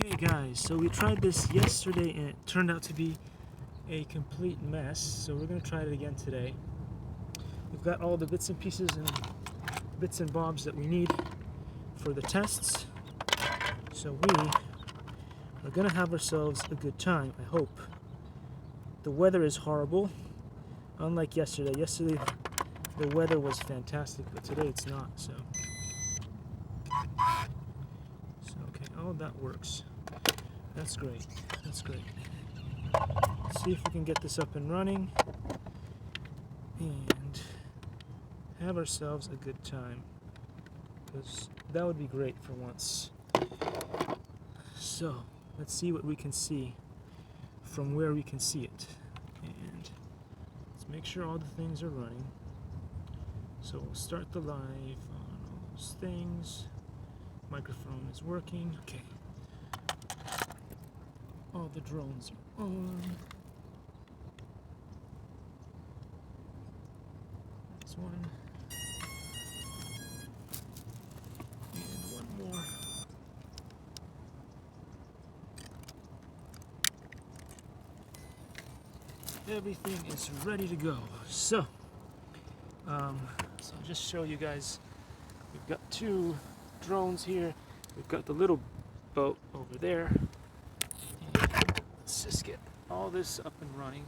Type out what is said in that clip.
Okay guys, so we tried this yesterday and it turned out to be a complete mess, so we're going to try it again today. We've got all the bits and pieces and bits and bobs that we need for the tests, so we are going to have ourselves a good time, I hope. The weather is horrible, unlike yesterday. Yesterday the weather was fantastic, but today it's not, so okay, all that works. That's great. That's great. Let's see if we can get this up and running and have ourselves a good time, because that would be great for once. So let's see what we can see from where we can see it, and let's make sure all the things are running. So we'll start the live on all those things. Microphone is working. Okay. All the drones are on. That's one. And one more. Everything is ready to go. So I'll just show you guys. We've got two drones here. We've got the little boat over there. Let's just get all this up and running.